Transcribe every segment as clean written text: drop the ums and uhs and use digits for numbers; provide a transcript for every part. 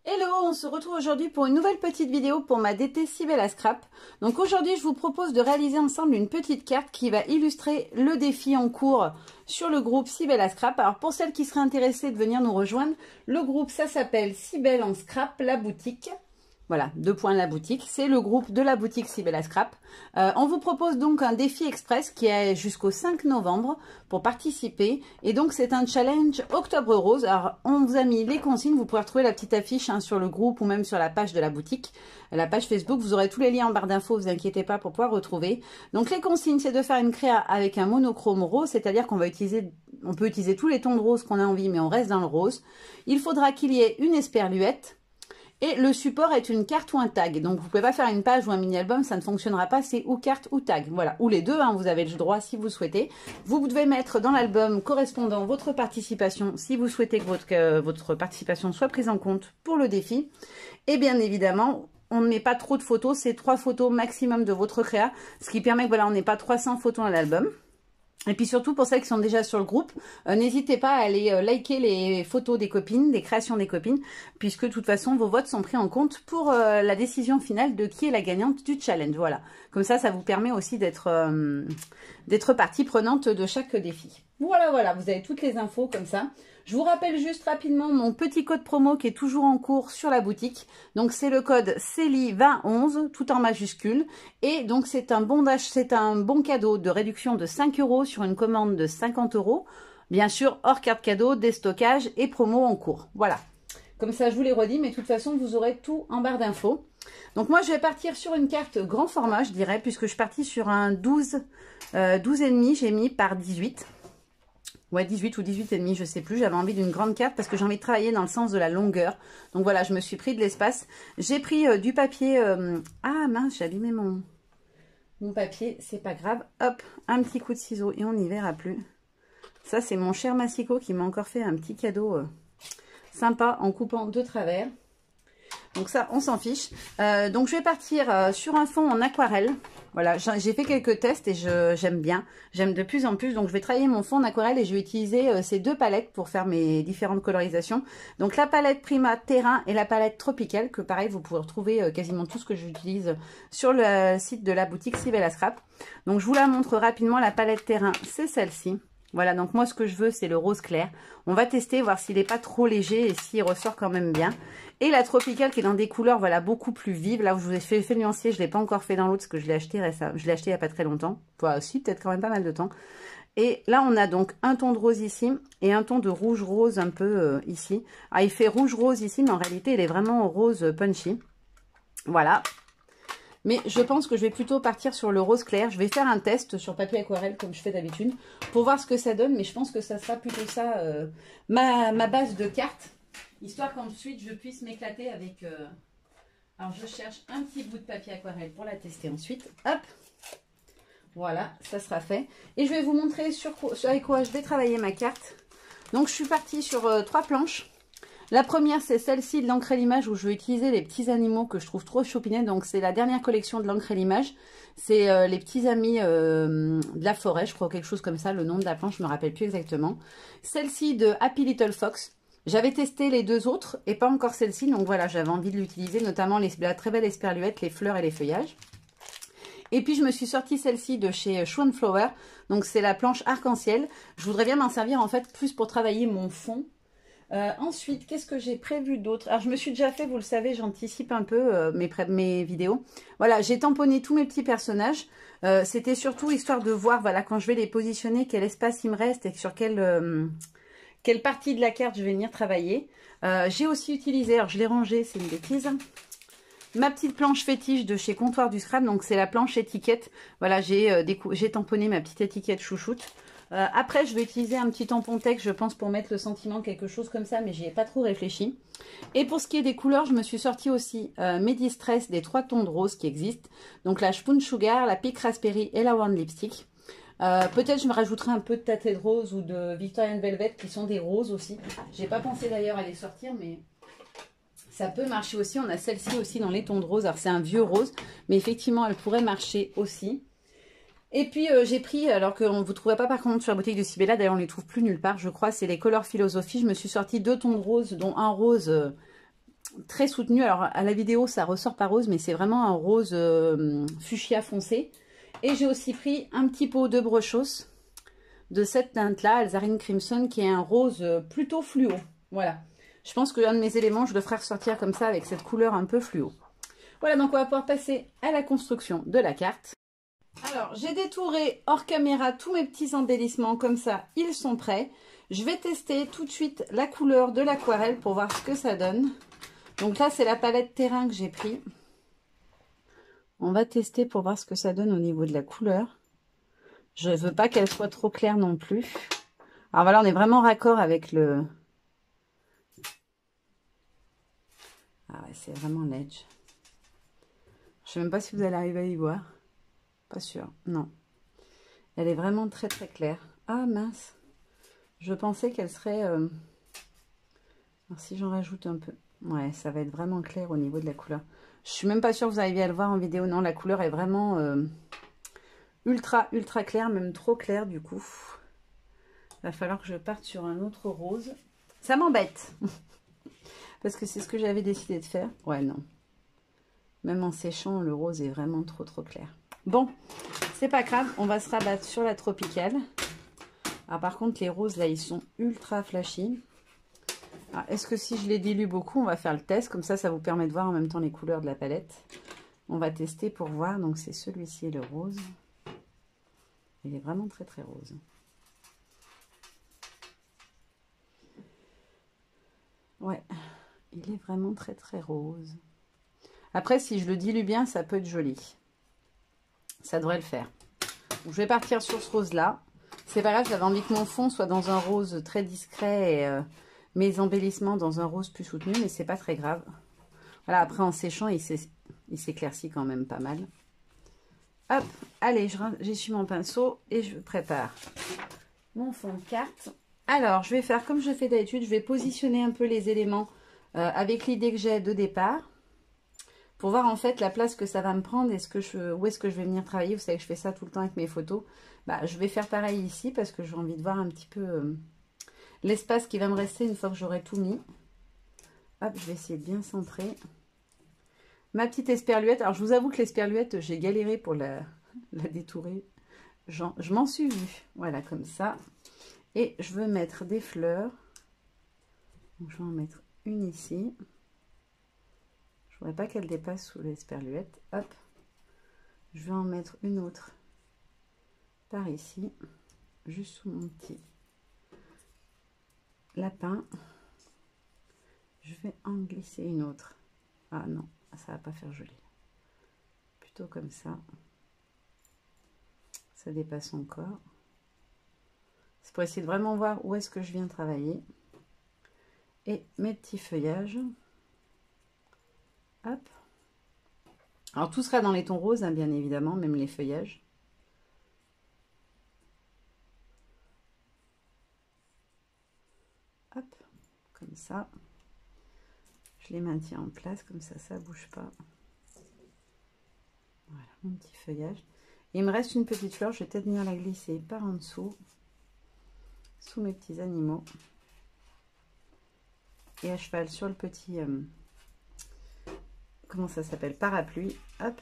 Hello, on se retrouve aujourd'hui pour une nouvelle petite vidéo pour ma DT Sibella Scrap. Donc aujourd'hui, je vous propose de réaliser ensemble une petite carte qui va illustrer le défi en cours sur le groupe Sibella Scrap. Alors pour celles qui seraient intéressées de venir nous rejoindre, le groupe ça s'appelle Sibel en Scrap, la boutique. Voilà, 2 points la boutique, c'est le groupe de la boutique Sibella Scrap. On vous propose donc un défi express qui est jusqu'au 5 novembre pour participer. Et donc c'est un challenge Octobre Rose. Alors on vous a mis les consignes, vous pouvez retrouver la petite affiche sur le groupe ou même sur la page de la boutique. La page Facebook, vous aurez tous les liens en barre d'infos, vous inquiétez pas pour pouvoir retrouver. Donc les consignes, c'est de faire une créa avec un monochrome rose, c'est-à-dire qu'on va utiliser, on peut utiliser tous les tons de rose qu'on a envie, mais on reste dans le rose. Il faudra qu'il y ait une esperluette. Et le support est une carte ou un tag. Donc, vous ne pouvez pas faire une page ou un mini-album, ça ne fonctionnera pas. C'est ou carte ou tag. Voilà, ou les deux, vous avez le droit si vous souhaitez. Vous devez mettre dans l'album correspondant votre participation si vous souhaitez que votre participation soit prise en compte pour le défi. Et bien évidemment, on ne met pas trop de photos. C'est 3 photos maximum de votre créa. Ce qui permet que voilà, on n'ait pas 300 photos dans l'album. Et puis surtout, pour celles qui sont déjà sur le groupe, n'hésitez pas à aller liker les photos des copines, des créations des copines, puisque de toute façon, vos votes sont pris en compte pour la décision finale de qui est la gagnante du challenge. Voilà. Comme ça vous permet aussi d'être partie prenante de chaque défi. Voilà, vous avez toutes les infos comme ça. Je vous rappelle juste rapidement mon petit code promo qui est toujours en cours sur la boutique. Donc c'est le code CELI2011, tout en majuscule. Et donc c'est un bon cadeau de réduction de 5 € sur une commande de 50 €. Bien sûr, hors carte cadeau, déstockage et promo en cours. Voilà. Comme ça, je vous les redis, mais de toute façon, vous aurez tout en barre d'infos. Donc moi, je vais partir sur une carte grand format, je dirais, puisque je suis partie sur un 12,5, j'ai mis par 18. Ouais, 18 ou 18,5, je sais plus. J'avais envie d'une grande carte parce que j'ai envie de travailler dans le sens de la longueur. Donc voilà, je me suis pris de l'espace. J'ai pris du papier... Ah mince, j'ai abîmé mon papier. C'est pas grave. Hop, un petit coup de ciseau et on n'y verra plus. Ça, c'est mon cher Massico qui m'a encore fait un petit cadeau sympa en coupant de travers. Donc ça, on s'en fiche. Donc je vais partir sur un fond en aquarelle. Voilà, j'ai fait quelques tests et j'aime bien. J'aime de plus en plus. Donc je vais travailler mon fond en aquarelle et je vais utiliser ces 2 palettes pour faire mes différentes colorisations. Donc la palette Prima Terrain et la palette Tropicale, que pareil, vous pouvez retrouver quasiment tout ce que j'utilise sur le site de la boutique Sibella Scrap. Donc je vous la montre rapidement. La palette Terrain, c'est celle-ci. Voilà, donc moi ce que je veux c'est le rose clair. On va tester, voir s'il n'est pas trop léger et s'il ressort quand même bien. Et la tropicale qui est dans des couleurs voilà, beaucoup plus vives. Là où je vous ai fait nuancier, je ne l'ai pas encore fait dans l'autre parce que je l'ai acheté récemment. Je l'ai acheté il n'y a pas très longtemps. Enfin aussi, peut-être quand même pas mal de temps. Et là on a donc un ton de rose ici et un ton de rouge rose un peu ici. Ah, il fait rouge rose ici mais en réalité il est vraiment rose punchy. Voilà. Mais je pense que je vais plutôt partir sur le rose clair. Je vais faire un test sur papier aquarelle comme je fais d'habitude pour voir ce que ça donne. Mais je pense que ça sera plutôt ça, ma base de cartes. Histoire qu'ensuite je puisse m'éclater avec... Alors je cherche un petit bout de papier aquarelle pour la tester ensuite. Hop, voilà, ça sera fait. Et je vais vous montrer avec quoi je vais travailler ma carte. Donc je suis partie sur 3 planches. La première, c'est celle-ci de l'encre et l'image où je vais utiliser les petits animaux que je trouve trop choupinés. Donc, c'est la dernière collection de l'encre et l'image. C'est les petits amis de la forêt, je crois, quelque chose comme ça. Le nom de la planche, je ne me rappelle plus exactement. Celle-ci de Happy Little Fox. J'avais testé les 2 autres et pas encore celle-ci. Donc, voilà, j'avais envie de l'utiliser, notamment la très belle esperluette, les fleurs et les feuillages. Et puis, je me suis sortie celle-ci de chez Schwan Flower. Donc, c'est la planche arc-en-ciel. Je voudrais bien m'en servir, en fait, plus pour travailler mon fond. Ensuite, qu'est-ce que j'ai prévu d'autre? Alors, je me suis déjà fait, vous le savez, j'anticipe un peu mes vidéos. Voilà, j'ai tamponné tous mes petits personnages. C'était surtout histoire de voir, voilà, quand je vais les positionner, quel espace il me reste et sur quelle partie de la carte je vais venir travailler. J'ai aussi utilisé, alors je l'ai rangé, c'est une bêtise, ma petite planche fétiche de chez Comptoir du Scrap. Donc, c'est la planche étiquette. Voilà, j'ai tamponné ma petite étiquette chouchoute. Après, je vais utiliser un petit tampon texte, je pense, pour mettre le sentiment, quelque chose comme ça, mais j'y ai pas trop réfléchi. Et pour ce qui est des couleurs, je me suis sortie aussi mes Distress des 3 tons de rose qui existent. Donc la Spoon Sugar, la Pink Raspberry et la One Lipstick. Peut-être je me rajouterai un peu de Tatted Rose ou de Victorian Velvet qui sont des roses aussi. J'ai pas pensé d'ailleurs à les sortir, mais ça peut marcher aussi. On a celle-ci aussi dans les tons de rose. Alors c'est un vieux rose, mais effectivement elle pourrait marcher aussi. Et puis j'ai pris, alors qu'on ne vous trouvez pas par contre sur la boutique de Sibella, d'ailleurs on ne les trouve plus nulle part, je crois, c'est les Color Philosophie. Je me suis sorti 2 tons de rose, dont un rose très soutenu. Alors à la vidéo ça ressort pas rose, mais c'est vraiment un rose fuchsia foncé. Et j'ai aussi pris un petit pot de brochos de cette teinte là, Alzarine Crimson, qui est un rose plutôt fluo. Voilà, je pense que un de mes éléments je le ferai ressortir comme ça avec cette couleur un peu fluo. Voilà, donc on va pouvoir passer à la construction de la carte. Alors j'ai détouré hors caméra tous mes petits embellissements, comme ça ils sont prêts. Je vais tester tout de suite la couleur de l'aquarelle pour voir ce que ça donne. Donc là, c'est la palette terrain que j'ai pris. On va tester pour voir ce que ça donne au niveau de la couleur. Je ne veux pas qu'elle soit trop claire non plus. Alors voilà, on est vraiment raccord avec le... Ah ouais, c'est vraiment l'edge. Je ne sais même pas si vous allez arriver à y voir. Pas sûr, non. Elle est vraiment très très claire. Ah mince. Je pensais qu'elle serait... Alors si j'en rajoute un peu... Ouais, ça va être vraiment clair au niveau de la couleur. Je suis même pas sûre que vous arriviez à le voir en vidéo. Non, la couleur est vraiment ultra claire, même trop claire du coup. Il va falloir que je parte sur un autre rose. Ça m'embête. Parce que c'est ce que j'avais décidé de faire. Ouais, non. Même en séchant, le rose est vraiment trop clair. Bon, c'est pas grave. On va se rabattre sur la tropicale. Alors par contre, les roses là, ils sont ultra flashy. Est-ce que si je les dilue beaucoup, on va faire le test, comme ça vous permet de voir en même temps les couleurs de la palette. On va tester pour voir. Donc c'est celui-ci, le rose. Il est vraiment très rose. Ouais, il est vraiment très rose. Après, si je le dilue bien, ça peut être joli. Ça devrait le faire. Donc, je vais partir sur ce rose-là. C'est pas grave, j'avais envie que mon fond soit dans un rose très discret et... mes embellissements dans un rose plus soutenu, mais c'est pas très grave. Voilà, après en séchant, il s'éclaircit quand même pas mal. Hop, allez, j'essuie mon pinceau et je prépare mon fond de carte. Alors, je vais faire comme je fais d'habitude, je vais positionner un peu les éléments avec l'idée que j'ai de départ, pour voir en fait la place que ça va me prendre et où est-ce que je vais venir travailler. Vous savez que je fais ça tout le temps avec mes photos. Bah, je vais faire pareil ici parce que j'ai envie de voir un petit peu... l'espace qui va me rester une fois que j'aurai tout mis. Hop, je vais essayer de bien centrer. Ma petite esperluette. Alors, je vous avoue que l'esperluette, j'ai galéré pour la détourer. Je m'en suis vue. Voilà, comme ça. Et je veux mettre des fleurs. Donc, je vais en mettre une ici. Je ne voudrais pas qu'elle dépasse sous l'esperluette. Hop. Je vais en mettre une autre par ici. Juste sous mon petit lapin. Je vais en glisser une autre. Ah non, ça va pas faire joli. Plutôt comme ça. Ça dépasse encore. C'est pour essayer de vraiment voir où est-ce que je viens travailler. Et mes petits feuillages. Hop. Alors tout sera dans les tons roses, hein, bien évidemment, même les feuillages. Hop, comme ça. Je les maintiens en place, comme ça ne bouge pas. Voilà, mon petit feuillage. Et il me reste une petite fleur, je vais peut-être venir la glisser par en dessous, sous mes petits animaux. Et à cheval sur le petit, comment ça s'appelle, parapluie. Hop.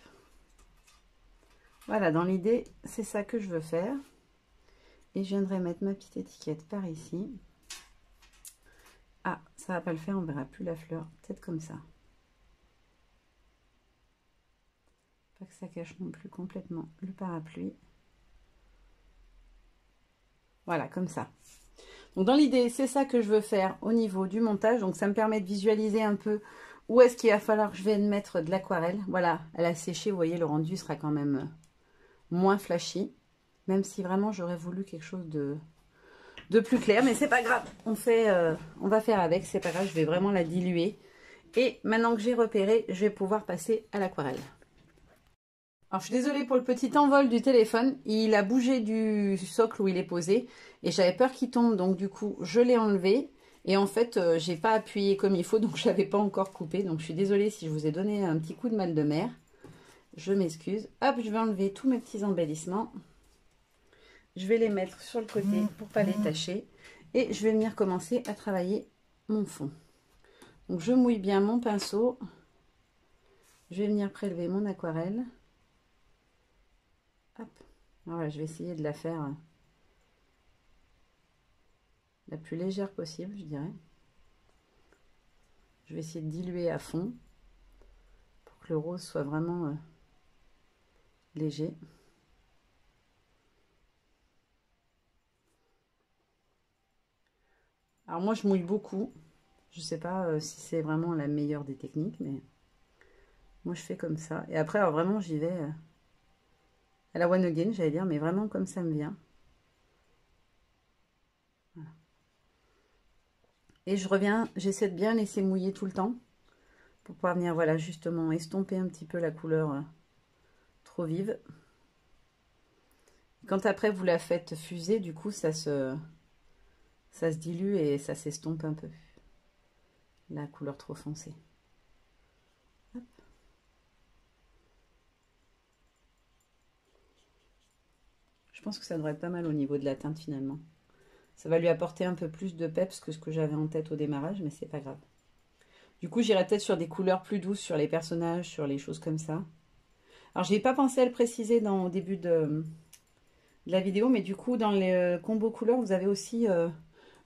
Voilà, dans l'idée, c'est ça que je veux faire. Et je viendrai mettre ma petite étiquette par ici. Ah, ça va pas le faire, on verra plus la fleur. Peut-être comme ça. Pas que ça cache non plus complètement le parapluie. Voilà, comme ça. Donc dans l'idée, c'est ça que je veux faire au niveau du montage. Donc ça me permet de visualiser un peu où est-ce qu'il va falloir que je vienne mettre de l'aquarelle. Voilà, elle a séché, vous voyez, le rendu sera quand même moins flashy. Même si vraiment j'aurais voulu quelque chose de plus clair, mais c'est pas grave, on va faire avec, c'est pas grave, je vais vraiment la diluer. Et maintenant que j'ai repéré, je vais pouvoir passer à l'aquarelle. Alors je suis désolée pour le petit envol du téléphone, il a bougé du socle où il est posé et j'avais peur qu'il tombe, donc du coup je l'ai enlevé et en fait j'ai pas appuyé comme il faut, donc je l'avais pas encore coupé, donc je suis désolée si je vous ai donné un petit coup de mal de mer, je m'excuse. Hop, je vais enlever tous mes petits embellissements. Je vais les mettre sur le côté pour pas les tacher. Et je vais venir commencer à travailler mon fond. Donc je mouille bien mon pinceau. Je vais venir prélever mon aquarelle. Hop. Voilà, je vais essayer de la faire la plus légère possible, je dirais. Je vais essayer de diluer à fond pour que le rose soit vraiment léger. Alors moi je mouille beaucoup. Je sais pas si c'est vraiment la meilleure des techniques, mais moi je fais comme ça. Et après alors vraiment j'y vais à la one again, j'allais dire, mais vraiment comme ça me vient. Voilà. Et je reviens, j'essaie de bien laisser mouiller tout le temps pour pouvoir venir, voilà, justement estomper un petit peu la couleur trop vive. Quand après vous la faites fuser, du coup ça se dilue et ça s'estompe un peu la couleur trop foncée. Hop. Je pense que ça devrait être pas mal au niveau de la teinte finalement. Ça va lui apporter un peu plus de peps que ce que j'avais en tête au démarrage, mais c'est pas grave. Du coup, j'irai peut-être sur des couleurs plus douces sur les personnages, sur les choses comme ça. Alors, je n'ai pas pensé à le préciser au début de la vidéo, mais du coup, dans les combos couleurs, vous avez aussi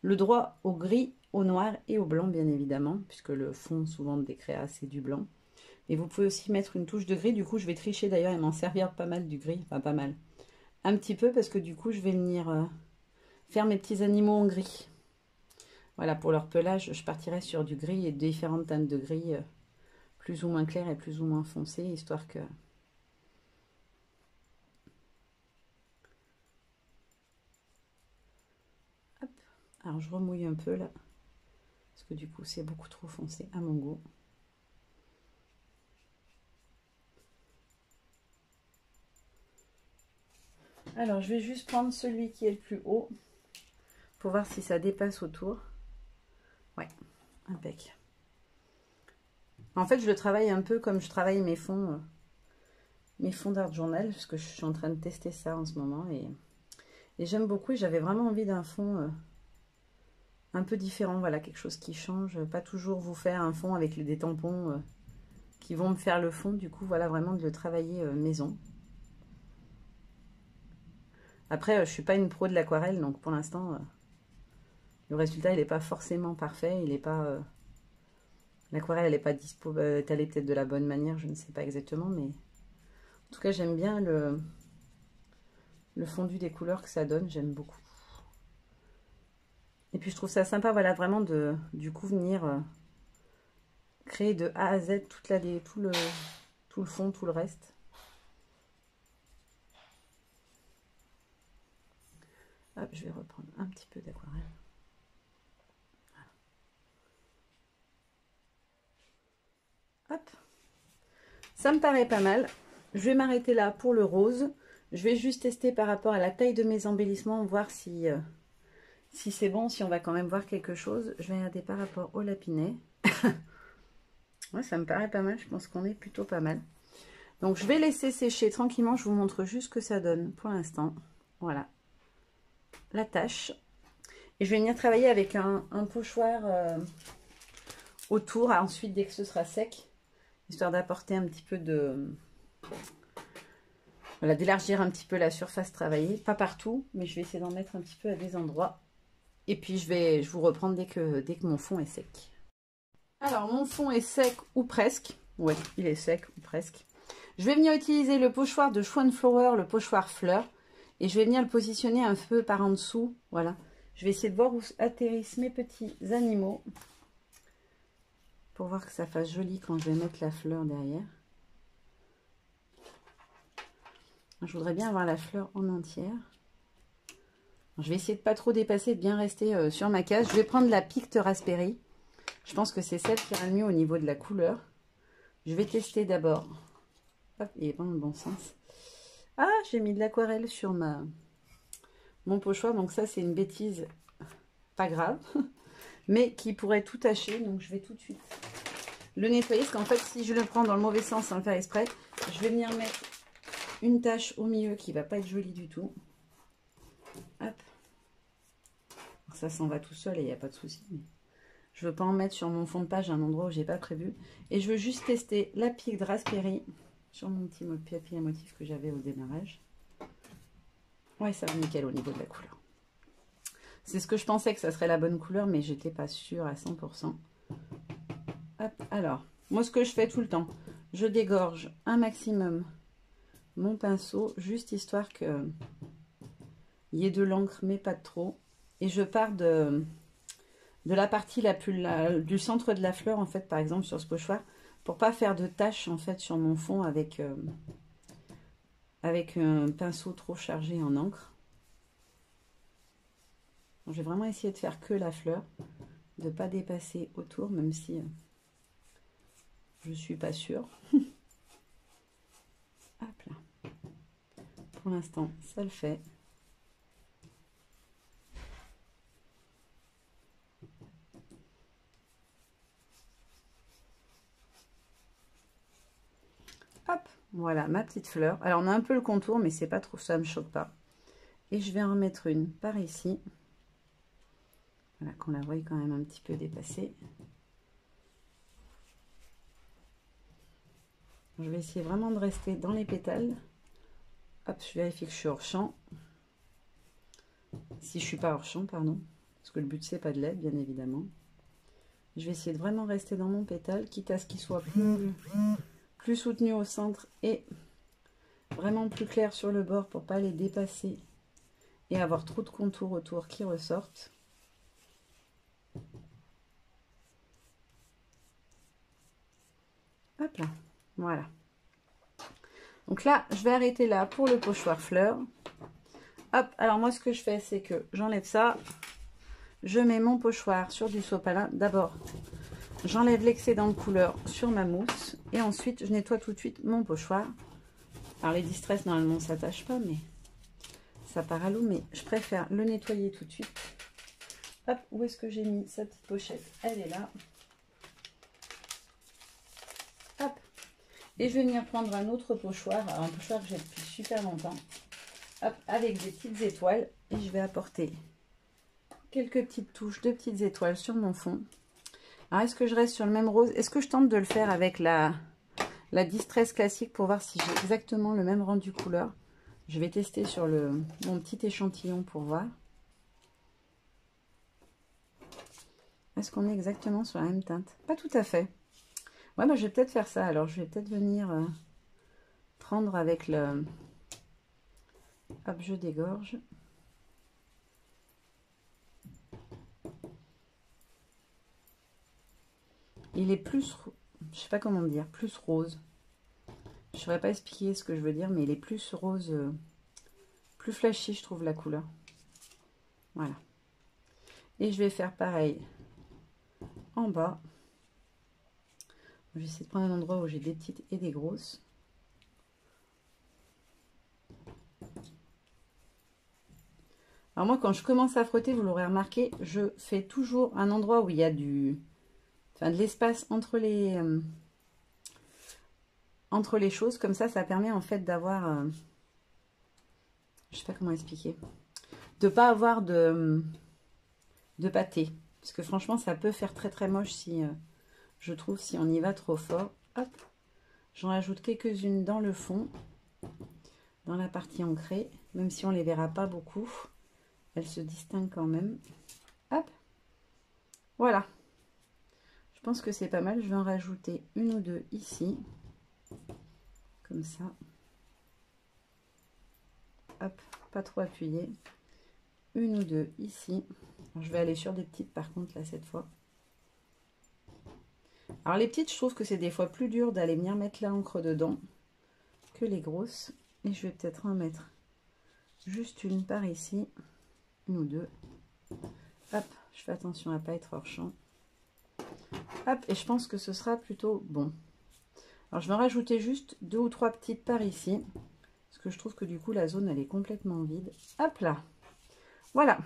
le droit au gris, au noir et au blanc, bien évidemment, puisque le fond, souvent, des créas, c'est du blanc. Et vous pouvez aussi mettre une touche de gris. Du coup, je vais tricher d'ailleurs et m'en servir pas mal du gris. Enfin, pas mal. Un petit peu, parce que du coup, je vais venir faire mes petits animaux en gris. Voilà, pour leur pelage, je partirai sur du gris et différentes teintes de gris plus ou moins claires et plus ou moins foncées, histoire que... Hop. Alors, je remouille un peu, là, parce que du coup, c'est beaucoup trop foncé à mon goût. Alors, je vais juste prendre celui qui est le plus haut, pour voir si ça dépasse autour. Ouais, impec. En fait, je le travaille un peu comme je travaille mes fonds d'art journal, parce que je suis en train de tester ça en ce moment, et j'aime beaucoup, et j'avais vraiment envie d'un fond un peu différent, voilà, quelque chose qui change, pas toujours vous faire un fond avec des tampons qui vont me faire le fond, du coup, voilà, vraiment de le travailler maison. Après, je suis pas une pro de l'aquarelle, donc pour l'instant, le résultat, il n'est pas forcément parfait, il n'est pas... l'aquarelle, elle n'est pas étalée peut-être de la bonne manière, je ne sais pas exactement, mais en tout cas, j'aime bien le fondu des couleurs que ça donne, j'aime beaucoup. Et puis, je trouve ça sympa, voilà, vraiment du coup, venir créer de A à Z tout le fond, tout le reste. Hop, je vais reprendre un petit peu d'aquarelle. Hop. Ça me paraît pas mal. Je vais m'arrêter là pour le rose. Je vais juste tester par rapport à la taille de mes embellissements, voir si c'est bon, si on va quand même voir quelque chose. Je vais regarder par rapport au lapinet. Ouais, ça me paraît pas mal. Je pense qu'on est plutôt pas mal. Donc, je vais laisser sécher tranquillement. Je vous montre juste ce que ça donne pour l'instant. Voilà. La tâche. Et je vais venir travailler avec un pochoir autour. Ensuite, dès que ce sera sec, histoire d'apporter un petit peu de... Voilà, d'élargir un petit peu la surface travaillée. Pas partout, mais je vais essayer d'en mettre un petit peu à des endroits. Et puis, je vais vous reprendre dès que mon fond est sec. Alors, mon fond est sec ou presque. Ouais, il est sec ou presque. Je vais venir utiliser le pochoir de Swan Flower, le pochoir fleur. Et je vais venir le positionner un peu par en dessous. Voilà. Je vais essayer de voir où atterrissent mes petits animaux. Pour voir que ça fasse joli quand je vais mettre la fleur derrière. Je voudrais bien avoir la fleur en entière. Je vais essayer de pas trop dépasser, de bien rester sur ma case. Je vais prendre la Pict Raspberry. Je pense que c'est celle qui ira le mieux au niveau de la couleur. Je vais tester d'abord. Hop, il est pas dans le bon sens. Ah, j'ai mis de l'aquarelle sur mon pochoir. Donc ça, c'est une bêtise. Pas grave. Mais qui pourrait tout tacher. Donc je vais tout de suite le nettoyer. Parce qu'en fait, si je le prends dans le mauvais sens sans le faire exprès, je vais venir mettre une tache au milieu qui va pas être jolie du tout. Hop. Alors ça s'en va tout seul et il n'y a pas de souci. Mais Je veux pas en mettre sur mon fond de page à un endroit où j'ai pas prévu. Et je veux juste tester la pique de Raspberry sur mon petit papier à motif que j'avais au démarrage. Ouais, ça va nickel au niveau de la couleur. C'est ce que je pensais que ça serait la bonne couleur, mais j'étais pas sûre à 100%. Hop, alors, moi ce que je fais tout le temps, je dégorge un maximum mon pinceau, juste histoire que il y ait de l'encre, mais pas de trop. Et je pars de la partie du centre de la fleur, en fait, par exemple, sur ce pochoir, pour pas faire de taches, en fait, sur mon fond avec un pinceau trop chargé en encre. Donc, je vais vraiment essayer de faire que la fleur, de ne pas dépasser autour, même si je suis pas sûre. Hop là. Pour l'instant, ça le fait. Hop, voilà ma petite fleur. Alors on a un peu le contour, mais c'est pas trop, ça me choque pas. Et je vais en remettre une par ici. Voilà, qu'on la voie quand même un petit peu dépassée. Je vais essayer vraiment de rester dans les pétales. Hop, je vérifie que je suis hors champ. Si je suis pas hors champ, pardon. Parce que le but c'est pas de l'aide, bien évidemment. Je vais essayer de vraiment rester dans mon pétale, quitte à ce qu'il soit plus soutenu au centre et vraiment plus clair sur le bord pour pas les dépasser et avoir trop de contours autour qui ressortent. Hop là, voilà. Donc là, je vais arrêter là pour le pochoir fleur. Hop, alors moi ce que je fais, c'est que j'enlève ça. Je mets mon pochoir sur du sopalin. D'abord, j'enlève l'excédent de couleur sur ma mousse. Et ensuite, je nettoie tout de suite mon pochoir. Alors les distress, normalement, ça tâche pas, mais ça part à l'eau. Mais je préfère le nettoyer tout de suite. Hop, où est-ce que j'ai mis sa petite pochette? Elle est là. Hop. Et je vais venir prendre un autre pochoir. Alors un pochoir que j'ai depuis super longtemps. Hop, avec des petites étoiles. Et je vais apporter quelques petites touches de petites étoiles sur mon fond. Alors, est-ce que je reste sur le même rose? Est-ce que je tente de le faire avec la Distress classique pour voir si j'ai exactement le même rendu couleur? Je vais tester sur mon petit échantillon pour voir. Est-ce qu'on est exactement sur la même teinte? Pas tout à fait. Ouais, bah, je vais peut-être faire ça. Alors, je vais peut-être venir prendre avec le... Hop, je dégorge. Il est plus, je sais pas comment dire, plus rose. Je ne saurais pas expliquer ce que je veux dire, mais il est plus rose, plus flashy, je trouve, la couleur. Voilà. Et je vais faire pareil en bas. Je vais essayer de prendre un endroit où j'ai des petites et des grosses. Alors moi, quand je commence à frotter, vous l'aurez remarqué, je fais toujours un endroit où il y a de l'espace entre les choses. Comme ça permet en fait d'avoir, je sais pas comment expliquer, de pas avoir de pâté. Parce que franchement, ça peut faire très très moche si, je trouve, si on y va trop fort. Hop, j'en rajoute quelques-unes dans le fond, dans la partie ancrée, même si on les verra pas beaucoup. Elles se distinguent quand même. Hop, voilà. Je pense que c'est pas mal. Je vais en rajouter une ou deux ici. Comme ça. Hop, pas trop appuyé. Une ou deux ici. Alors, je vais aller sur des petites par contre là cette fois. Alors les petites, je trouve que c'est des fois plus dur d'aller venir mettre l'encre dedans que les grosses. Et je vais peut-être en mettre juste une par ici. Une ou deux. Hop, je fais attention à ne pas être hors champ. Hop, et je pense que ce sera plutôt bon. Alors je vais en rajouter juste deux ou trois petites par ici. Parce que je trouve que du coup la zone elle est complètement vide. Hop là. Voilà.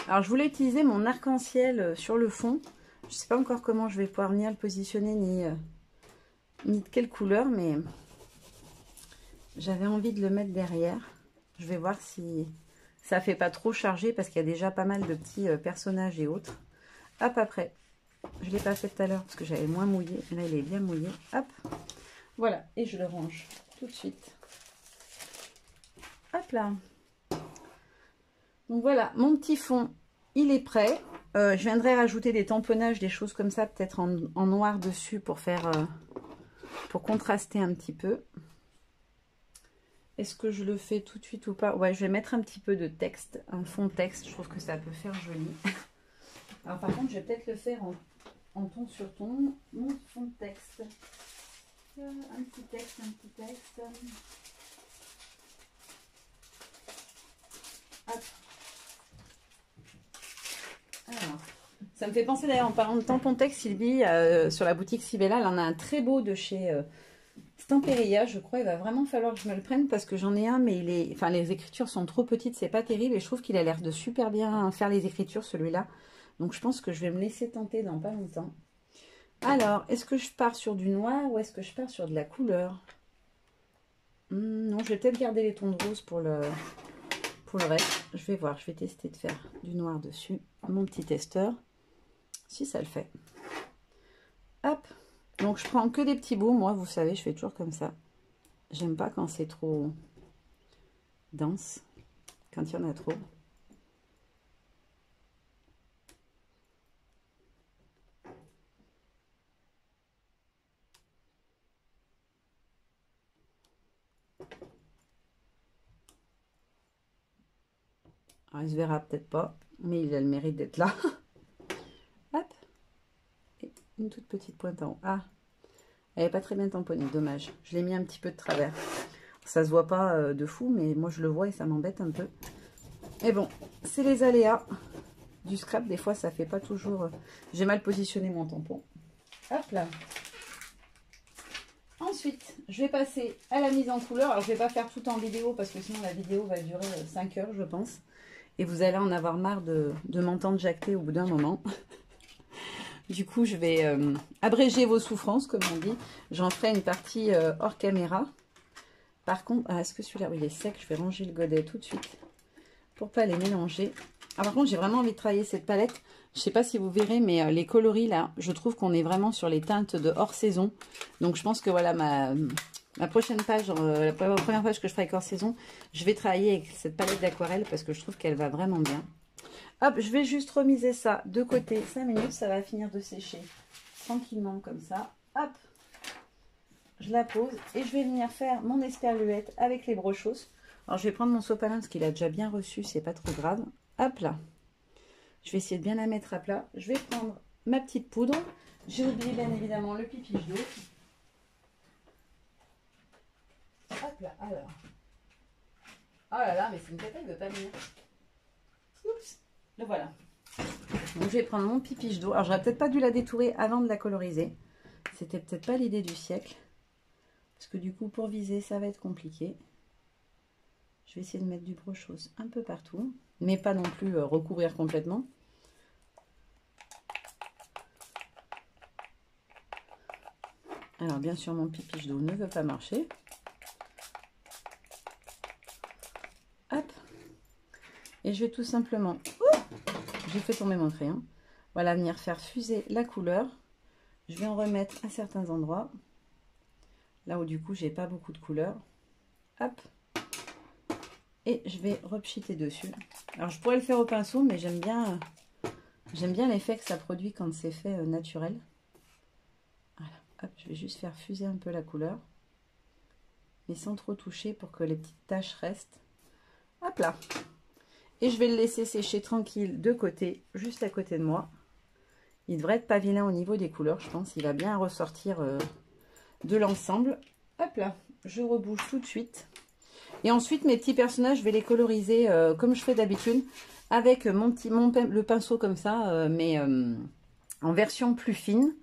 Alors je voulais utiliser mon arc-en-ciel sur le fond. Je ne sais pas encore comment je vais pouvoir venir le positionner ni de quelle couleur. Mais j'avais envie de le mettre derrière. Je vais voir si ça fait pas trop chargé. Parce qu'il y a déjà pas mal de petits personnages et autres. Hop, après. Je ne l'ai pas fait tout à l'heure parce que j'avais moins mouillé. Là, il est bien mouillé. Hop. Voilà. Et je le range tout de suite. Hop là. Donc voilà, mon petit fond, il est prêt. Je viendrai rajouter des tamponnages, des choses comme ça, peut-être en noir dessus pour faire, pour contraster un petit peu. Est-ce que je le fais tout de suite ou pas? Ouais, je vais mettre un petit peu de texte, un fond texte. Je trouve que ça peut faire joli. Alors par contre, je vais peut-être le faire en ton sur ton, mon fond de texte. Un petit texte, un petit texte. Hop. Alors, ça me fait penser d'ailleurs en parlant de tampon texte, Sylvie, sur la boutique Sibella, elle en a un très beau de chez Stamperia, je crois. Il va vraiment falloir que je me le prenne parce que j'en ai un, mais les écritures sont trop petites, c'est pas terrible. Et je trouve qu'il a l'air de super bien faire les écritures, celui-là. Donc je pense que je vais me laisser tenter dans pas longtemps. Alors, est-ce que je pars sur du noir ou est-ce que je pars sur de la couleur? Non, je vais peut-être garder les tons de rose pour le reste. Je vais voir, je vais tester de faire du noir dessus. Mon petit testeur, si ça le fait. Hop. Donc je prends que des petits bouts. Moi, vous savez, je fais toujours comme ça. J'aime pas quand c'est trop dense, quand il y en a trop. Alors, il se verra peut-être pas, mais il a le mérite d'être là. Hop. Et une toute petite pointe en haut. Ah, elle n'est pas très bien tamponnée, dommage. Je l'ai mis un petit peu de travers. Ça se voit pas de fou, mais moi je le vois et ça m'embête un peu. Mais bon, c'est les aléas du scrap. Des fois, ça fait pas toujours... J'ai mal positionné mon tampon. Hop là. Ensuite, je vais passer à la mise en couleur. Alors, je vais pas faire tout en vidéo parce que sinon la vidéo va durer 5 heures, je pense. Et vous allez en avoir marre de m'entendre jacter au bout d'un moment. Du coup, je vais abréger vos souffrances, comme on dit. J'en ferai une partie hors caméra. Par contre, est-ce que celui-là, oui, il est sec. Je vais ranger le godet tout de suite pour pas les mélanger. Ah, par contre, j'ai vraiment envie de travailler cette palette. Je sais pas si vous verrez, mais les coloris, là, je trouve qu'on est vraiment sur les teintes de hors saison. Donc, je pense que voilà, ma prochaine page, la première page que je ferai avec hors saison, je vais travailler avec cette palette d'aquarelle parce que je trouve qu'elle va vraiment bien. Hop, je vais juste remiser ça de côté 5 minutes, ça va finir de sécher tranquillement comme ça. Hop, je la pose et je vais venir faire mon esperluette avec les brochos. Alors, je vais prendre mon sopalin parce qu'il a déjà bien reçu, c'est pas trop grave. Hop là, je vais essayer de bien la mettre à plat. Je vais prendre ma petite poudre. J'ai oublié bien évidemment le pipiche d'eau. Hop là, alors. Oh là là, mais c'est une cata, il ne veut pas venir. Oups, le voilà. Donc je vais prendre mon pipiche d'eau. Alors j'aurais peut-être pas dû la détourer avant de la coloriser. C'était peut-être pas l'idée du siècle. Parce que du coup, pour viser, ça va être compliqué. Je vais essayer de mettre du brochose un peu partout. Mais pas non plus recouvrir complètement. Alors bien sûr, mon pipiche d'eau ne veut pas marcher. Hop. Et je vais tout simplement... J'ai fait tomber mon crayon. Voilà, venir faire fuser la couleur. Je vais en remettre à certains endroits. Là où du coup, j'ai pas beaucoup de couleur. Hop. Et je vais repchiter dessus. Alors, je pourrais le faire au pinceau, mais j'aime bien l'effet que ça produit quand c'est fait naturel. Voilà. Hop, je vais juste faire fuser un peu la couleur. Mais sans trop toucher pour que les petites taches restent. Hop là. Et je vais le laisser sécher tranquille de côté, juste à côté de moi. Il devrait être pas vilain au niveau des couleurs, je pense. Il va bien ressortir de l'ensemble. Hop là, je rebouge tout de suite. Et ensuite, mes petits personnages, je vais les coloriser comme je fais d'habitude. Avec le pinceau comme ça, mais en version plus fine.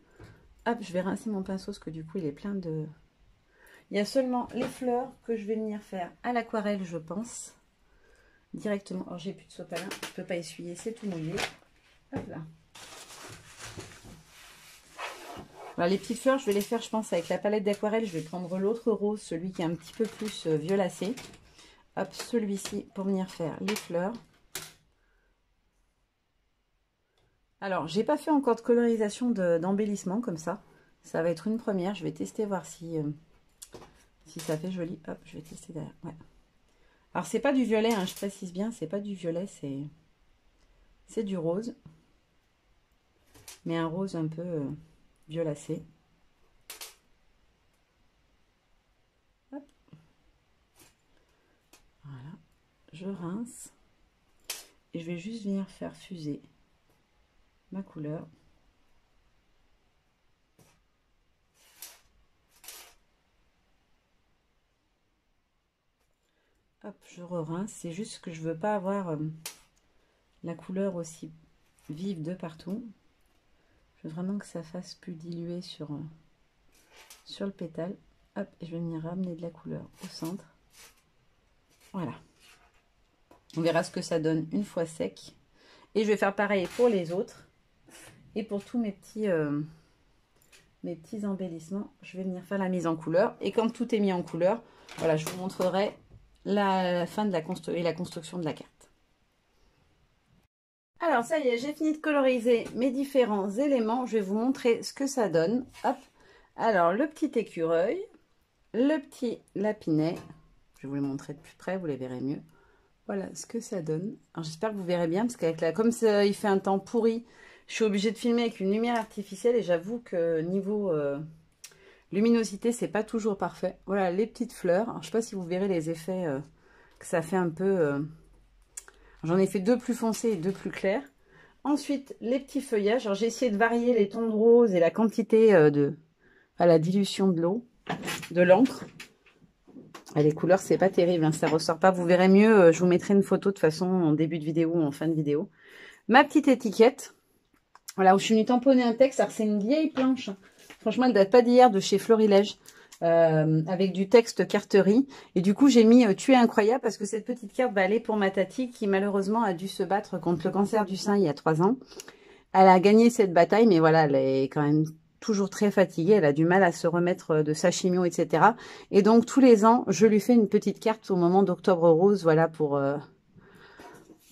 Hop, je vais rincer mon pinceau parce que du coup, il est plein de... Il y a seulement les fleurs que je vais venir faire à l'aquarelle, je pense. Directement. Alors, j'ai plus de sopalin, je peux pas essuyer, c'est tout mouillé. Hop là. Voilà, les petites fleurs, je vais les faire, je pense, avec la palette d'aquarelle. Je vais prendre l'autre rose, celui qui est un petit peu plus violacé. Hop, celui-ci pour venir faire les fleurs. Alors, j'ai pas fait encore de colorisation d'embellissement comme ça. Ça va être une première. Je vais tester, voir si ça fait joli. Hop, je vais tester derrière. Ouais. Alors, c'est pas du violet, hein, je précise bien. C'est pas du violet, c'est du rose. Mais un rose un peu violacé. Hop. Voilà. Je rince. Et je vais juste venir faire fuser ma couleur. Hop, je re-rince. C'est juste que je veux pas avoir la couleur aussi vive de partout. Je veux vraiment que ça fasse plus diluer sur le pétale. Hop, et je vais venir ramener de la couleur au centre. Voilà. On verra ce que ça donne une fois sec. Et je vais faire pareil pour les autres. Et pour tous mes petits embellissements, je vais venir faire la mise en couleur. Et quand tout est mis en couleur, voilà, je vous montrerai la fin de la construction de la carte. Alors, ça y est, j'ai fini de coloriser mes différents éléments. Je vais vous montrer ce que ça donne. Hop. Alors, le petit écureuil, le petit lapinet. Je vais vous les montrer de plus près, vous les verrez mieux. Voilà ce que ça donne. Alors, j'espère que vous verrez bien, parce qu'avec comme ça, il fait un temps pourri, je suis obligée de filmer avec une lumière artificielle. Et j'avoue que niveau luminosité, c'est pas toujours parfait. Voilà, les petites fleurs. Alors, je sais pas si vous verrez les effets que ça fait un peu... J'en ai fait deux plus foncés et deux plus clairs. Ensuite, les petits feuillages. Alors, j'ai essayé de varier les tons de rose et la quantité la dilution de l'eau, de l'encre. Les couleurs, c'est pas terrible, hein, ça ressort pas. Vous verrez mieux, je vous mettrai une photo de toute façon en début de vidéo ou en fin de vidéo. Ma petite étiquette. Voilà, où je suis venue tamponner un texte. Alors, c'est une vieille planche. Franchement, elle date pas d'hier, de chez Florilège. Avec du texte carterie. Et du coup, j'ai mis Tu es incroyable parce que cette petite carte, elle est pour ma tati qui malheureusement a dû se battre contre le cancer du sein il y a 3 ans. Elle a gagné cette bataille, mais voilà, elle est quand même toujours très fatiguée. Elle a du mal à se remettre de sa chimio, etc. Et donc, tous les ans, je lui fais une petite carte au moment d'Octobre Rose, voilà, pour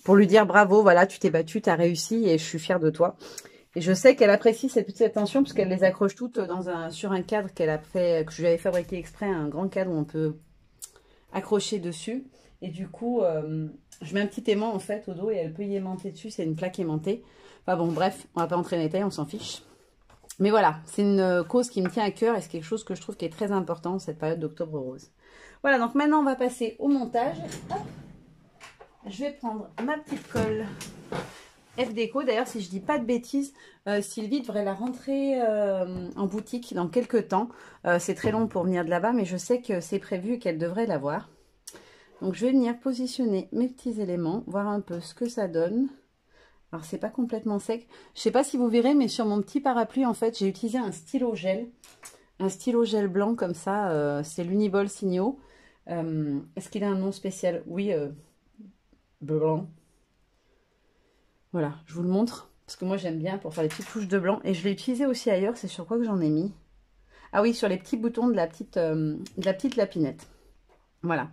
lui dire bravo, voilà, tu t'es battue, tu as réussi et je suis fière de toi. Et je sais qu'elle apprécie cette petite attention parce qu'elle les accroche toutes sur un cadre qu'elle a fait, que je lui avais fabriqué exprès, un grand cadre où on peut accrocher dessus. Et du coup, je mets un petit aimant en fait au dos et elle peut y aimanter dessus. C'est une plaque aimantée. Enfin bon, bref, on va pas entrer dans les détails, on s'en fiche. Mais voilà, c'est une cause qui me tient à cœur et c'est quelque chose que je trouve qui est très important cette période d'Octobre Rose. Voilà, donc maintenant on va passer au montage. Hop. Je vais prendre ma petite colle F-Déco. D'ailleurs, si je dis pas de bêtises, Sylvie devrait la rentrer en boutique dans quelques temps. C'est très long pour venir de là-bas, mais je sais que c'est prévu et qu'elle devrait l'avoir. Donc, je vais venir positionner mes petits éléments, voir un peu ce que ça donne. Alors, c'est pas complètement sec. Je sais pas si vous verrez, mais sur mon petit parapluie, en fait, j'ai utilisé un stylo gel. Un stylo gel blanc comme ça. C'est l'Uniball Signo. Est-ce qu'il a un nom spécial? Oui, blanc. Voilà, je vous le montre, parce que moi j'aime bien pour faire les petites touches de blanc. Et je l'ai utilisé aussi ailleurs, c'est sur quoi que j'en ai mis? Ah oui, sur les petits boutons de la petite lapinette. Voilà.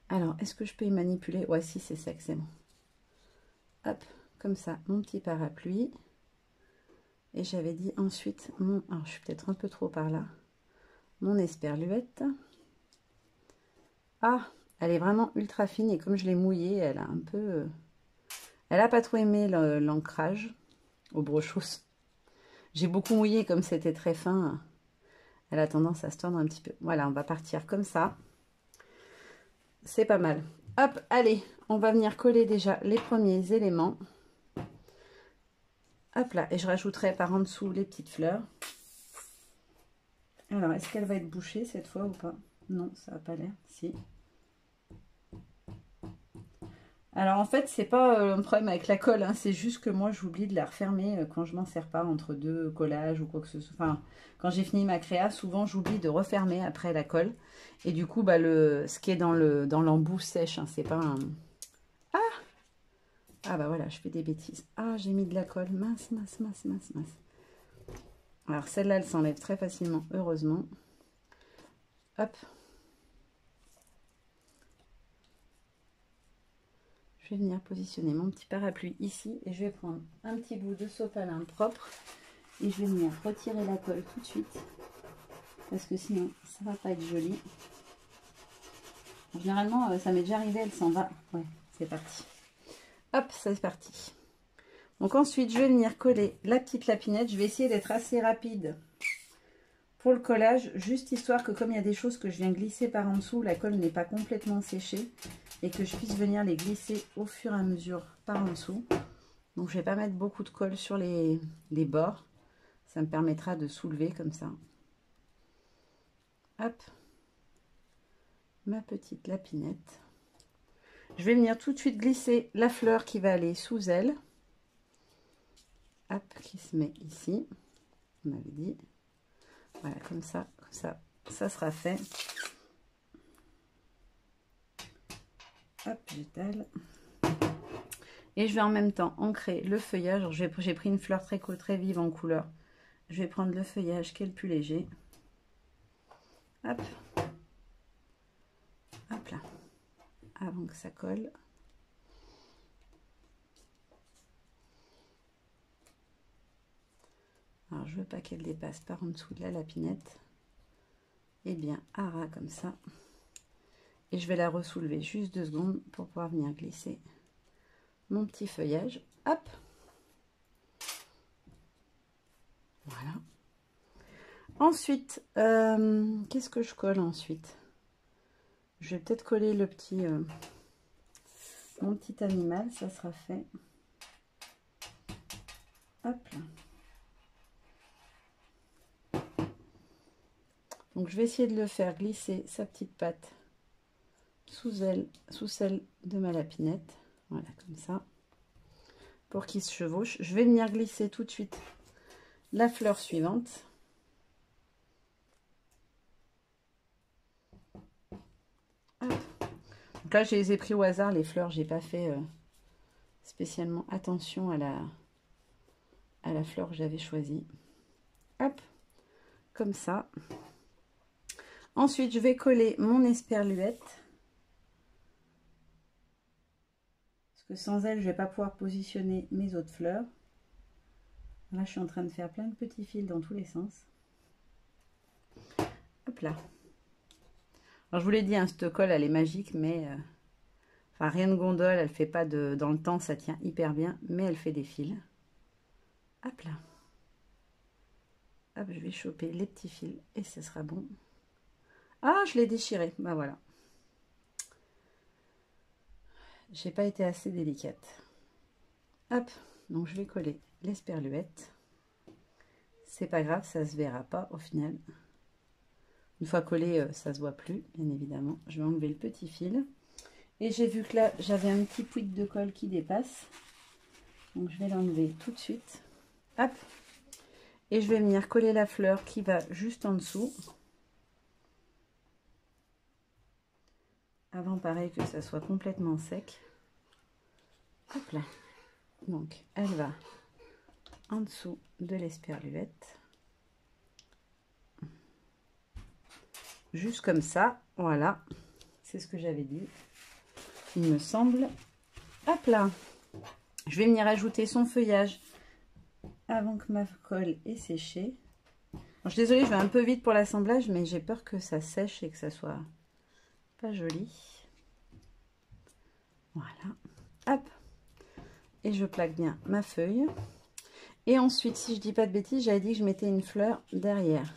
Alors, est-ce que je peux y manipuler? Ouais, si, c'est sec, c'est bon. Hop, comme ça, mon petit parapluie. Et j'avais dit ensuite, alors je suis peut-être un peu trop par là, mon esperluette. Ah, elle est vraiment ultra fine et comme je l'ai mouillée, elle a un peu... Elle n'a pas trop aimé l'ancrage au brochos. J'ai beaucoup mouillé, comme c'était très fin. Elle a tendance à se tordre un petit peu. Voilà, on va partir comme ça. C'est pas mal. Hop, allez, on va venir coller déjà les premiers éléments. Hop là, et je rajouterai par en dessous les petites fleurs. Alors, est-ce qu'elle va être bouchée cette fois ou pas? Non, ça n'a pas l'air. Si. Alors en fait, c'est pas un problème avec la colle, hein, c'est juste que moi j'oublie de la refermer quand je m'en sers pas entre deux collages ou quoi que ce soit. Enfin, quand j'ai fini ma créa, souvent j'oublie de refermer après la colle. Et du coup, bah, ce qui est dans l'embout sèche, hein, c'est pas un... Ah bah voilà, je fais des bêtises. Ah, j'ai mis de la colle, mince, mince, mince, mince, mince. Alors celle-là, elle s'enlève très facilement, heureusement. Hop. je vais venir positionner mon petit parapluie ici et je vais prendre un petit bout de sopalin propre et je vais venir retirer la colle tout de suite parce que sinon ça va pas être joli. Généralement ça m'est déjà arrivé, elle s'en va. Ouais, c'est parti. Hop, c'est parti. Donc ensuite je vais venir coller la petite lapinette. Je vais essayer d'être assez rapide pour le collage, juste histoire que comme il y a des choses que je viens glisser par en dessous, la colle n'est pas complètement séchée et que je puisse venir les glisser au fur et à mesure par en dessous. Donc je ne vais pas mettre beaucoup de colle sur les bords, ça me permettra de soulever comme ça. Hop, ma petite lapinette. Je vais venir tout de suite glisser la fleur qui va aller sous elle. Hop, qui se met ici, on avait dit. Voilà, comme ça, ça sera fait. Hop, j'étale. Et je vais en même temps ancrer le feuillage. J'ai pris une fleur très vive en couleur. Je vais prendre le feuillage qui est le plus léger. Hop. Hop là. Avant que ça colle. Alors, je veux pas qu'elle dépasse par en dessous de la lapinette. Et bien, à ras comme ça. Et je vais la ressoulever juste 2 secondes pour pouvoir venir glisser mon petit feuillage. Hop. Voilà. Ensuite, qu'est-ce que je colle ensuite? Je vais peut-être coller le petit, mon petit animal, ça sera fait. Hop là. Donc je vais essayer de le faire glisser sa petite patte sous celle de ma lapinette. Voilà, comme ça. Pour qu'il se chevauche. Je vais venir glisser tout de suite la fleur suivante. Hop. Donc là, je les ai pris au hasard, les fleurs. J'ai pas fait spécialement attention à la fleur que j'avais choisie. Hop, comme ça. Ensuite, je vais coller mon esperluette. Parce que sans elle, je ne vais pas pouvoir positionner mes autres fleurs. Là, je suis en train de faire plein de petits fils dans tous les sens. Hop là. Alors, je vous l'ai dit, hein, cette colle, elle est magique, mais... enfin, rien de gondole, elle ne fait pas de... Dans le temps, ça tient hyper bien, mais elle fait des fils. Hop là. Hop, je vais choper les petits fils et ce sera bon. Ah, je l'ai déchiré. Bah voilà. J'ai pas été assez délicate. Hop, donc je vais coller l'esperluette. C'est pas grave, ça se verra pas au final. Une fois collé, ça se voit plus, bien évidemment. Je vais enlever le petit fil. Et j'ai vu que là, j'avais un petit pouic de colle qui dépasse. Donc je vais l'enlever tout de suite. Hop. Et je vais venir coller la fleur qui va juste en dessous. Avant, pareil, que ça soit complètement sec. Hop là. Donc, elle va en dessous de l'esperluette. Juste comme ça. Voilà. C'est ce que j'avais dit. Il me semble. Hop là. Je vais venir ajouter son feuillage avant que ma colle ait séché. Alors, je suis désolée, je vais un peu vite pour l'assemblage, mais j'ai peur que ça sèche et que ça soit pas joli. Voilà. Hop. Et je plaque bien ma feuille. Et ensuite, si je dis pas de bêtises, j'avais dit que je mettais une fleur derrière.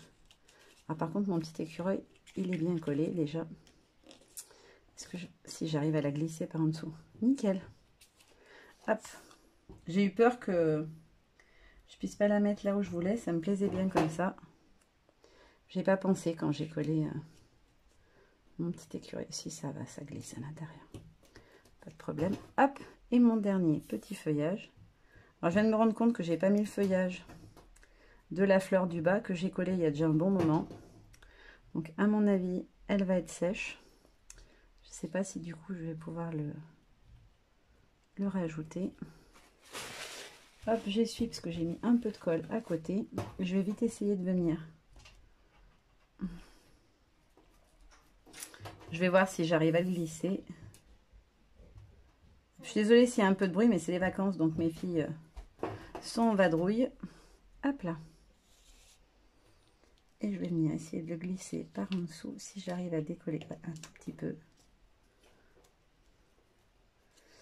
Alors, par contre, mon petit écureuil, il est bien collé déjà. Est-ce que si j'arrive à la glisser par en dessous? Nickel. Hop. J'ai eu peur que je puisse pas la mettre là où je voulais. Ça me plaisait bien comme ça. J'ai pas pensé quand j'ai collé mon petit écureuil. Si ça va, ça glisse à l'intérieur. Pas de problème. Hop. Et mon dernier petit feuillage. Alors, je viens de me rendre compte que j'ai pas mis le feuillage de la fleur du bas que j'ai collé il y a déjà un bon moment. Donc, à mon avis, elle va être sèche. Je sais pas si du coup, je vais pouvoir le rajouter. Hop, j'essuie parce que j'ai mis un peu de colle à côté. Je vais vite essayer de venir. Je vais voir si j'arrive à le glisser. Je suis désolée s'il y a un peu de bruit, mais c'est les vacances, donc mes filles sont en vadrouille. Hop là. Et je vais venir essayer de le glisser par en dessous, si j'arrive à décoller un tout petit peu.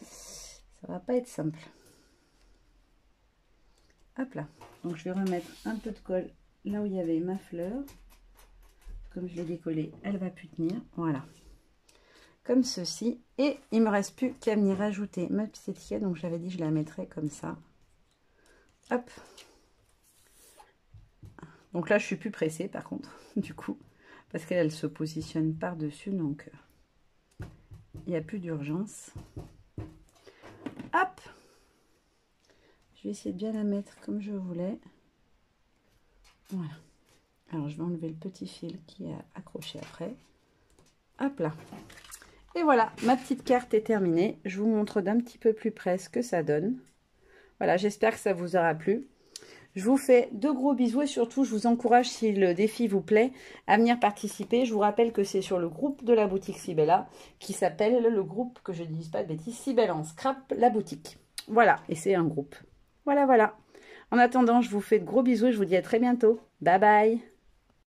Ça va pas être simple. Hop là. Donc je vais remettre un peu de colle là où il y avait ma fleur. Comme je l'ai décollée, elle va plus tenir. Voilà. Comme ceci. Et il me reste plus qu'à venir rajouter ma petite étiquette. Donc j'avais dit je la mettrais comme ça. Hop. Donc là je suis plus pressée par contre, du coup. Parce qu'elle se positionne par-dessus. Donc il n'y a plus d'urgence. Hop. Je vais essayer de bien la mettre comme je voulais. Voilà. Alors, je vais enlever le petit fil qui est accroché après. Hop là. Et voilà, ma petite carte est terminée. Je vous montre d'un petit peu plus près ce que ça donne. Voilà, j'espère que ça vous aura plu. Je vous fais de gros bisous et surtout, je vous encourage, si le défi vous plaît, à venir participer. Je vous rappelle que c'est sur le groupe de la boutique Sibella qui s'appelle le groupe, que je ne dise pas de bêtises, Sibella en Scrap, la boutique. Voilà, et c'est un groupe. Voilà, voilà. En attendant, je vous fais de gros bisous et je vous dis à très bientôt. Bye bye.